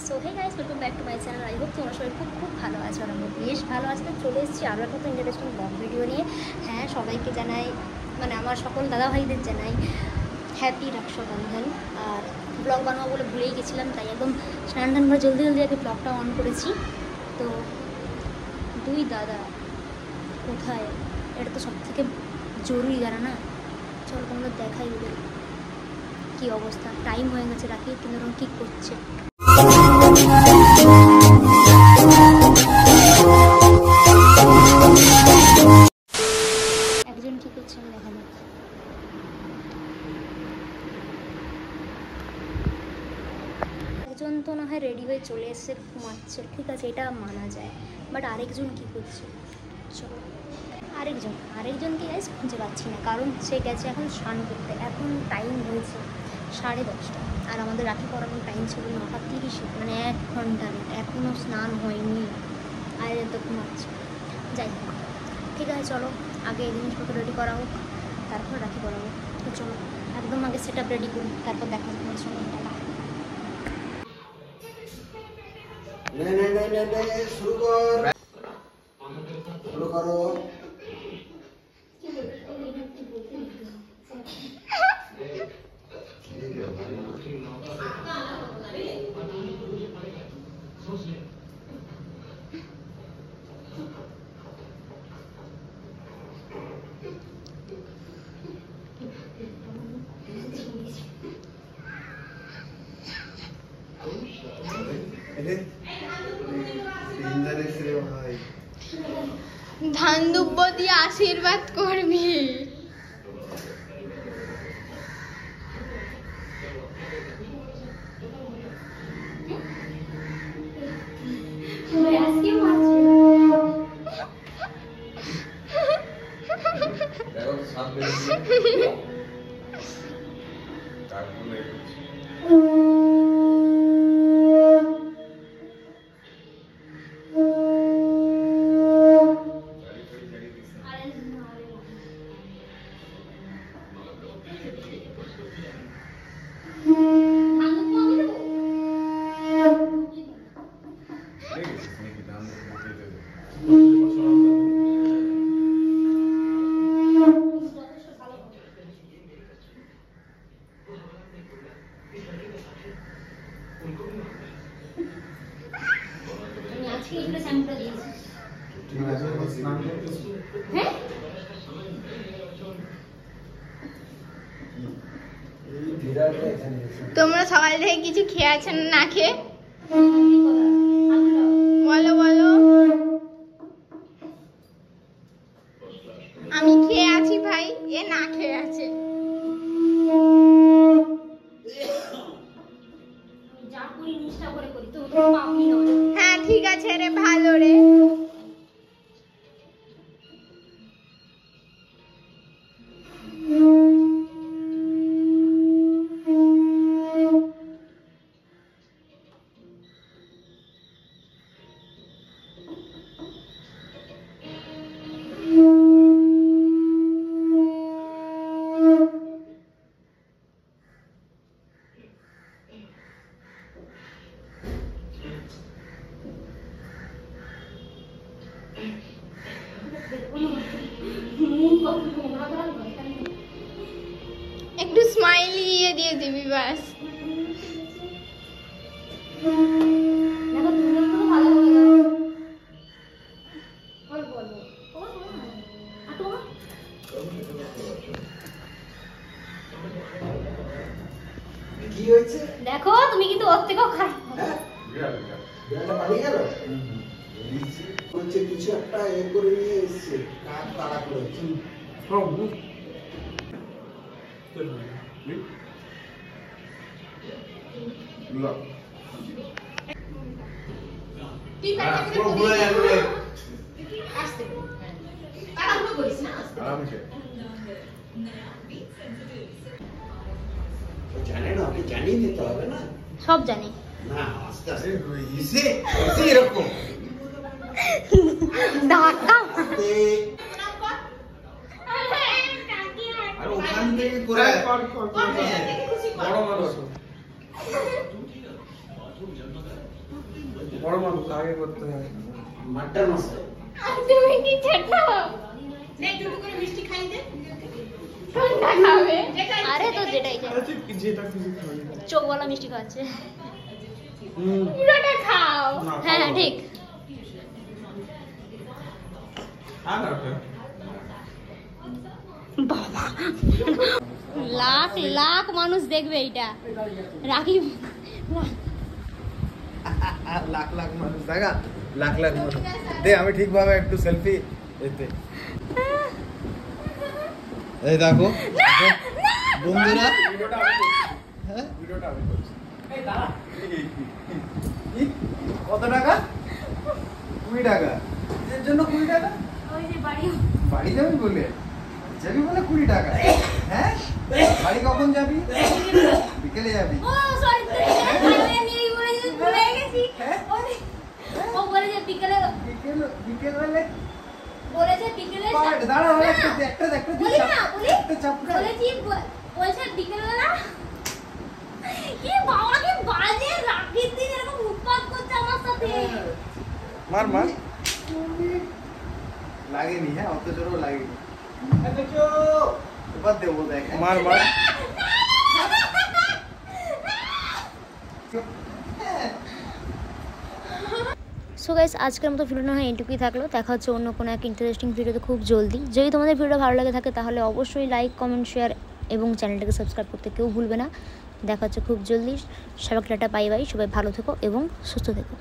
So hey guys, welcome back to my channel. I hope তোমরা সবাই খুব খুব ভালো আছো আর আমরা বেশ ভালো আছি। তো চলে এসেছি আরও একটা ইন্টারেস্টিং ব্লগ ভিডিও নিয়ে। হ্যাঁ, সবাইকে জানাই, মানে আমার সকল দাদাভাইদের জানাই হ্যাপি রক্ষাবন্ধন। আর ব্লগ বানাবো বলে ভুলেই গেছিলাম, তাই একদম স্নান টান করে জলদি জলদি আগে ব্লগটা অন করেছি। তো দুই দাদা কোথায়, এটা তো সব থেকে জরুরি জানা না। চলো তোমরা দেখাই ওদের কী অবস্থা। টাইম হয়ে গেছে, রাখি কিন্তু ওরা কী করছে। একজন কী করছে আমি দেখা যাচ্ছে। একজন তো না হয় রেডি হয়ে চলে এসে ঘুমাচ্ছে, ঠিক আছে, এটা মানা যায়, বাট আরেকজন কী করছে। চলো আরেকজনকে গাইস খুঁজে পাচ্ছি না, কারণ সে গেছে এখন স্নান করতে। এখন টাইম হয়েছে 10:30, আর আমাদের রাখি পড়ানোর টাইম ছিল 9:30, মানে 1 ঘন্টা লেট। এখনও স্নান হয়নি, আর তো ঘুমাচ্ছে। যাই হোক, ঠিক আছে, চলো আগে এই জিনিসপত্র রেডি করা হোক, তারপর রাখি পড়াবো। তো চলো একদম আগে সেট আপ রেডি করি, তারপর দেখা যাবে তোমার সঙ্গে। শুরু করো। ধান দুব্ব দিয়ে আশীর্বাদ করবি। তোমরা সকাল থেকে কিছু খেয়ে আছেন না খেয়ে? বলো বলো। আমি খেয়ে আছি ভাই, এ না খেয়ে আছে। হ্যাঁ ঠিক আছে রে, ভালো রে। একটু স্মাইলি ইয়ে দিয়ে দিবি বাস। কি হয়েছে দেখো, তুমি কিন্তু ওর থেকেও খারাপ। পালিয়ে গেল হচ্ছে, কিছু একটা এ করে নিয়ে এসছে, কাক তাড়া করেছে। জানে না, ওকে জানিয়ে দিতে হবে না। সব জানি না, আস্তে আস্তে ইসে এরকম ধাক্কা আর ওখান থেকে করে বড় বড় বড় মানুষ আগে করতে হয়। মাস্টার মশাই তুমি কি ছোট ঠান্ডা খাবে আরে তো যেটাই চাই। আচ্ছা, যেটা কিছু খাই। চোখওয়ালা মিষ্টি খাচ্ছে। পুরোটা খাও না, হ্যাঁ খাবো না। ঠিক। আর একটা। লাখ লাখ মানুষ দেখবে এইটা। রাখি লাখ লাখ মানুষ দেখা, লাখ লাখ মানুষ দে। আমি ঠিকভাবে একটু সেলফি এতে এই দেখো বন্ধুরা। হ্যাঁ ভিডিওটা আমি করছি। কি? কত টাকা? 20 টাকা। এর জন্য 20 টাকা? ওই যে বাড়ি বাড়ি যাবি বলে? যাবি বলে 20 টাকা? হ্যাঁ, বাড়ি কখন যাবি? বিকেলে যাবি? ও সরি আমি নিয়ে বলেছি ভুলে গেছি। হ্যাঁ? ও বলেছে বিকেলে বিকেল বেলা বলেছে বিকেলে দাঁড়া, একটা বলি না বলি একটা চাপড়া। বলেছি বলছে বিকেলবেলা কি বাবা কি বাজে রাখির দিন এরকম উৎপাত করছে আমার সাথে। মার মার লাগেনি, হ্যাঁ অত জোরও লাগেনি। এবার দেবো দেখ, মার মার। সো গাইস আজকের মতো ভিডিও না হয় এইটুকুই থাকলো। দেখা হচ্ছে অন্য কোনো এক ইন্টারেস্টিং ভিডিওতে খুব জলদি। যদি তোমাদের ভিডিও ভালো লাগে থাকে তাহলে অবশ্যই লাইক কমেন্ট শেয়ার এবং চ্যানেলটাকে সাবস্ক্রাইব করতে কেউ ভুলবে না। দেখা হচ্ছে খুব জলদি। সবাইকে টাটা, বাই বাই। সবাই ভালো থেকো এবং সুস্থ থেকো।